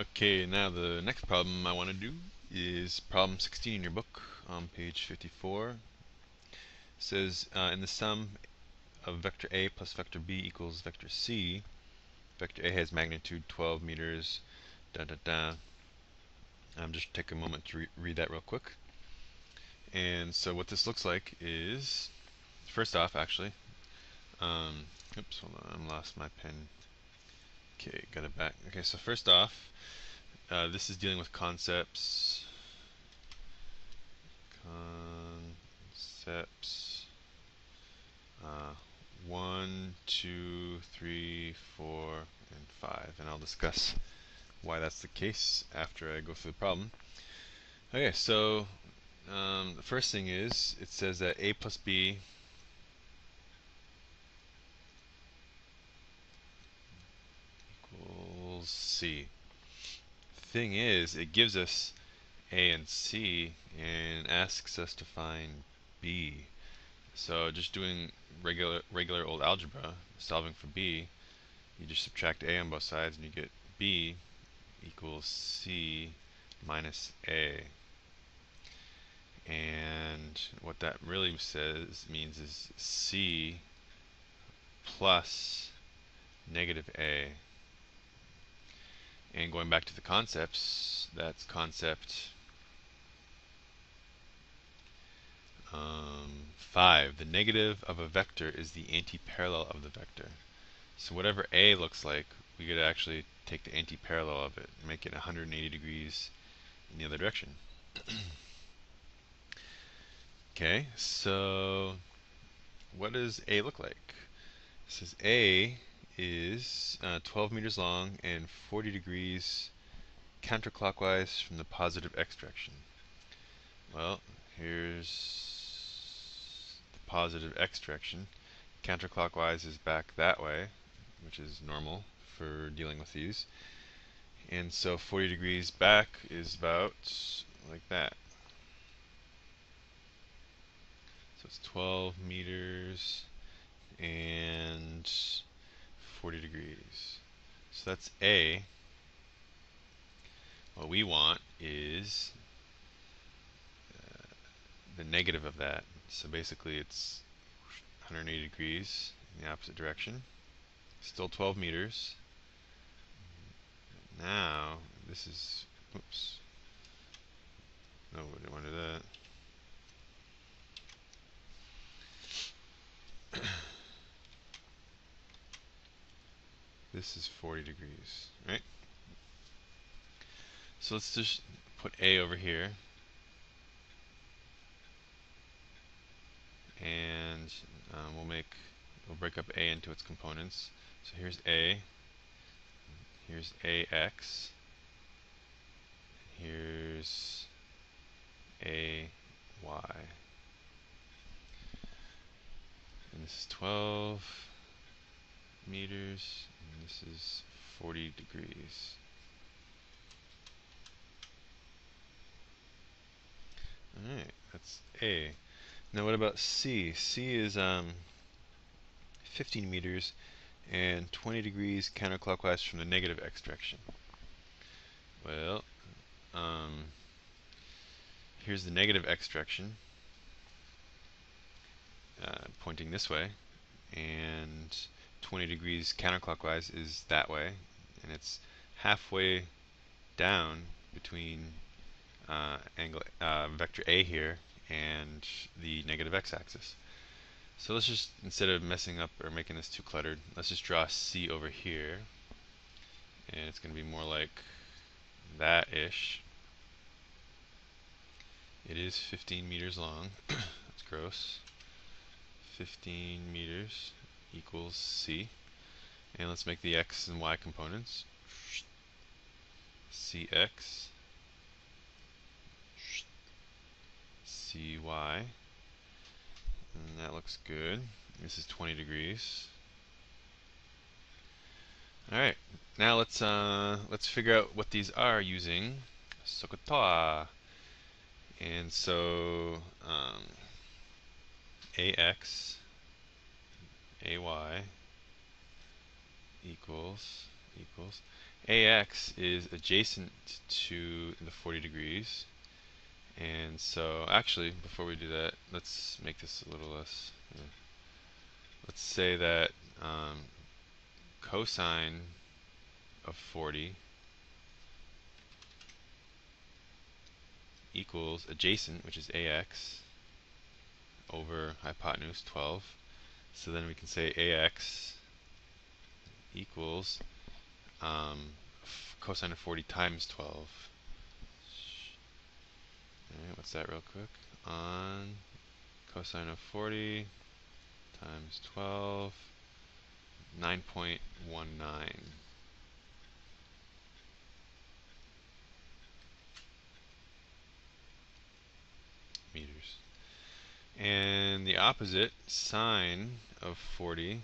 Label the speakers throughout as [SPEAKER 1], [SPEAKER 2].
[SPEAKER 1] Okay, now the next problem I want to do is problem 16 in your book on page 54. It says in the sum of vector A plus vector B equals vector C, vector A has magnitude 12 meters, da da da. Just take a moment to read that real quick. And so what this looks like is, first off actually, oops, hold on, I lost my pen. Okay, got it back. Okay, so first off, this is dealing with concepts. Concepts 1, 2, 3, 4, and 5, and I'll discuss why that's the case after I go through the problem. Okay, so the first thing is it says that A plus B equals C. Thing is, it gives us A and C and asks us to find B. So just doing regular old algebra, solving for B, you just subtract A on both sides and you get B equals C minus A. And what that really means is C plus negative A. And going back to the concepts, that's concept 5. The negative of a vector is the antiparallel of the vector. So whatever A looks like, we could actually take the antiparallel of it and make it 180 degrees in the other direction. Okay, so what does A look like? It says A is 12 meters long and 40 degrees counterclockwise from the positive x direction. Well, here's the positive x direction. Counterclockwise is back that way, which is normal for dealing with these. And so 40 degrees back is about like that. So it's 12 meters and 40 degrees. So that's A. What we want is the negative of that. So basically it's 180 degrees in the opposite direction. Still 12 meters. Now, this is, oops. No, we didn't want to do that. This is 40 degrees, right? So let's just put A over here. And we'll break up A into its components. So here's A, here's AX, here's AY. And this is 12 meters, and this is 40 degrees. Alright, that's A. Now what about C? C is 15 meters and 20 degrees counterclockwise from the negative x direction. Well, here's the negative x direction, pointing this way, and 20 degrees counterclockwise is that way, and it's halfway down between vector A here and the negative x-axis. So let's just, instead of messing up or making this too cluttered, let's just draw C over here, and it's going to be more like that-ish. It is 15 meters long. That's gross. 15 meters equals C. And let's make the x and y components. Cx, Cy, and that looks good. This is 20 degrees. All right, now let's figure out what these are using SOHCAHTOA. And so AX, AY equals, AX is adjacent to the 40 degrees. And so, actually, before we do that, let's make this a little less. Let's say that cosine of 40 equals adjacent, which is AX, over hypotenuse 12. So then we can say AX equals cosine of 40 times 12. Alright, what's that real quick? On cosine of 40 times 12, 9.19 meters. And the opposite, sine of 40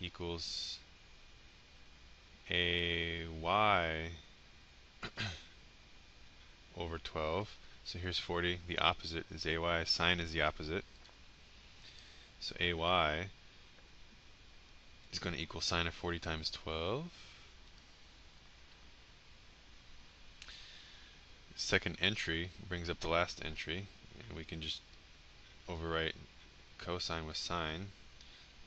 [SPEAKER 1] equals AY over 12. So here's 40, the opposite is AY, sine is the opposite. So AY is going to equal sine of 40 times 12. Second entry brings up the last entry, and we can just overwrite cosine with sine.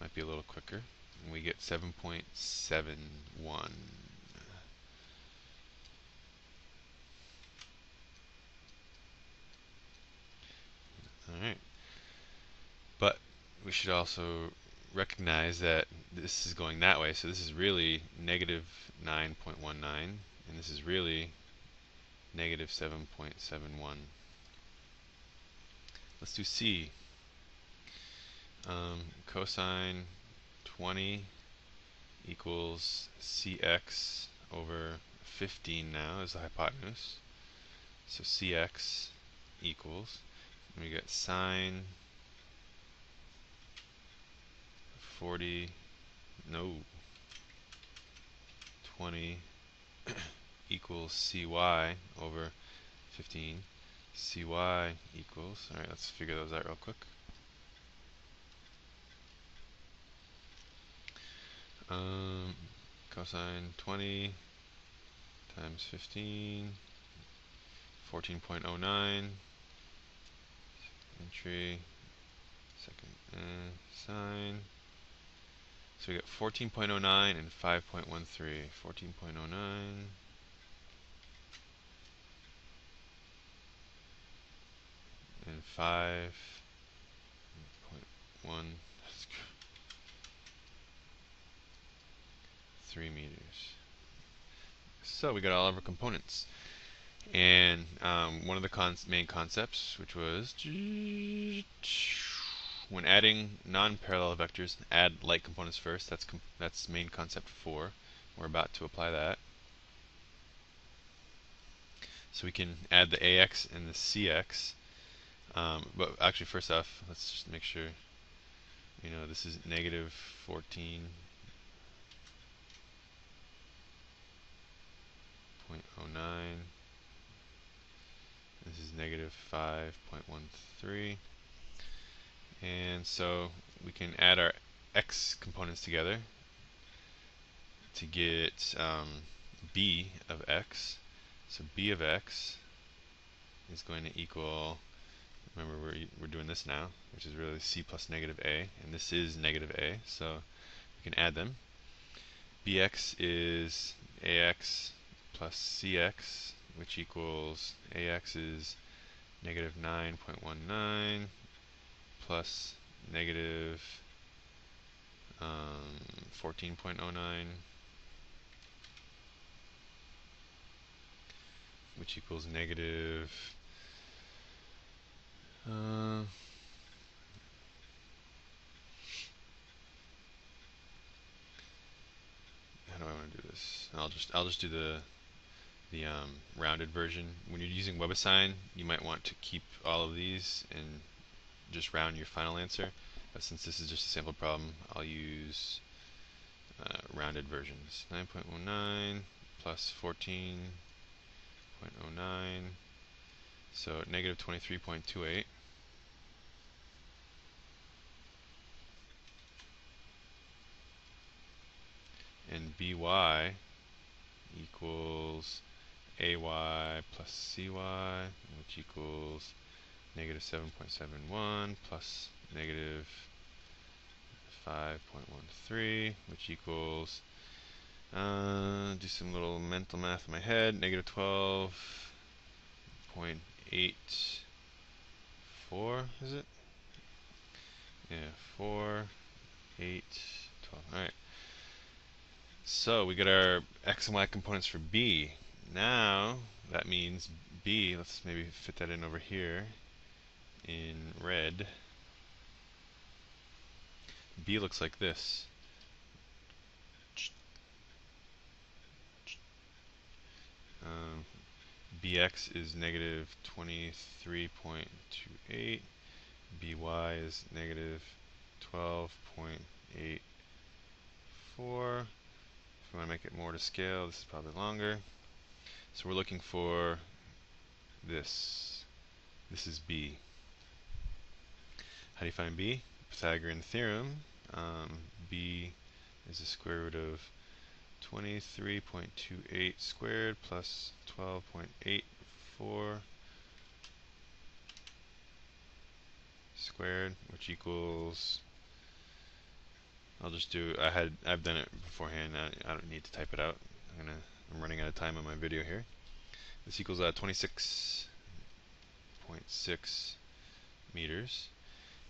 [SPEAKER 1] Might be a little quicker. And we get 7.71. Alright. But we should also recognize that this is going that way, so this is really negative 9.19, and this is really negative 7.71. Let's do C. Cosine 20 equals Cx over 15 now is the hypotenuse. So Cx equals, and we get sine 40, no, 20 equals Cy over 15. Cy equals, alright, let's figure those out real quick. Cosine 20 times 15, 14.09, entry, second sine. So we get 14.09 and 5.13. 14.09 and 5.13 meters. So we got all of our components. And one of the main concepts, which was when adding non-parallel vectors, add like components first. That's main concept 4. We're about to apply that. So we can add the AX and the CX. But actually, first off, let's just make sure, this is negative 14.09. This is negative 5.13. And so we can add our x components together to get b of x. So b of x is going to equal, remember we're doing this now, which is really c plus negative a, and this is negative a, so we can add them. Bx is ax plus cx, which equals ax is negative 9.19 plus negative 14.09, which equals negative how do I want to do this? I'll just do the rounded version. When you're using WebAssign, you might want to keep all of these and just round your final answer. But since this is just a sample problem, I'll use rounded versions. 9.19 plus 14.09, so negative 23.28. And by equals AY plus CY, which equals negative 7.71 plus negative 5.13, which equals, do some little mental math in my head, negative 12.84, is it? Yeah, 4, 8, 12. Alright. So we get our x and y components for B. Now, that means B, let's maybe fit that in over here in red. B looks like this. Bx is negative 23.28. By is negative 12.84. If we want to make it more to scale, this is probably longer. So we're looking for this. This is B. How do you find B? Pythagorean theorem. B is the square root of 23.28 squared plus 12.84 squared, which equals, I've done it beforehand. I don't need to type it out. I'm running out of time on my video here. This equals 26.6 meters.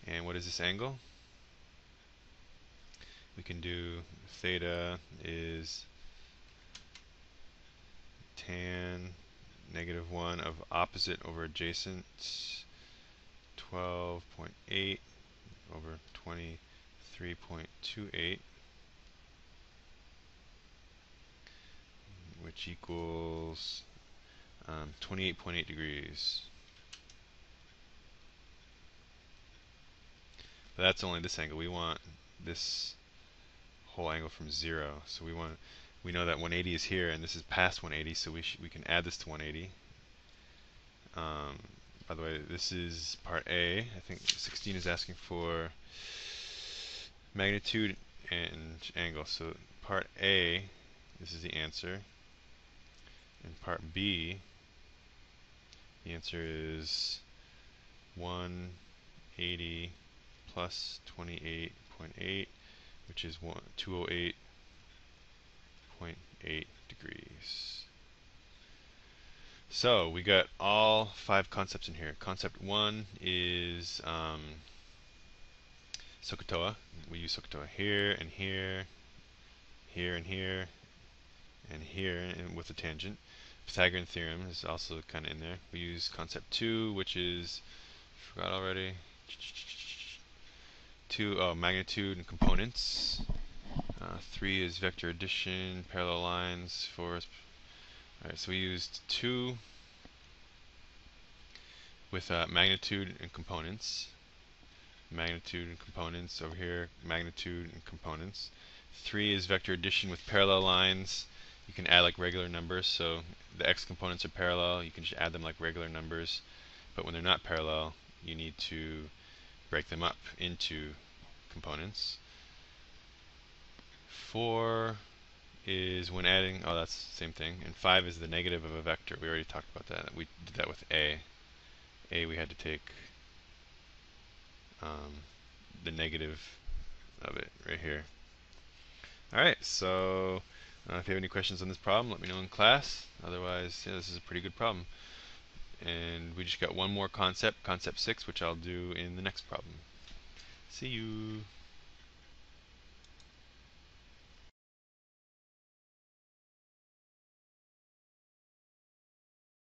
[SPEAKER 1] And what is this angle? We can do theta is tan negative 1 of opposite over adjacent, 12.8 over 23.28, which equals 28.8 degrees. But that's only this angle. We want this whole angle from 0. So we know that 180 is here, and this is past 180, so we can add this to 180. By the way, this is part A. I think 16 is asking for magnitude and angle. So part A, this is the answer. And part B, the answer is 180 plus 28.8, which is 208.8 degrees. So we got all 5 concepts in here. Concept 1 is SOHCAHTOA. We use SOHCAHTOA here and here, here and here, and here, and with a tangent. Pythagorean theorem is also kind of in there. We use concept 2, which is, forgot already, magnitude and components. 3 is vector addition, parallel lines. 4 is, alright, so we used 2 with magnitude and components. Magnitude and components over here, magnitude and components. 3 is vector addition with parallel lines. You can add like regular numbers, so the x components are parallel. You can just add them like regular numbers, but when they're not parallel, you need to break them up into components. 4 is when adding, oh, that's the same thing. And 5 is the negative of a vector. We already talked about that. We did that with A. We had to take the negative of it right here. Alright, so if you have any questions on this problem, let me know in class. Otherwise, yeah, this is a pretty good problem. And we just got one more concept, concept 6, which I'll do in the next problem. See you!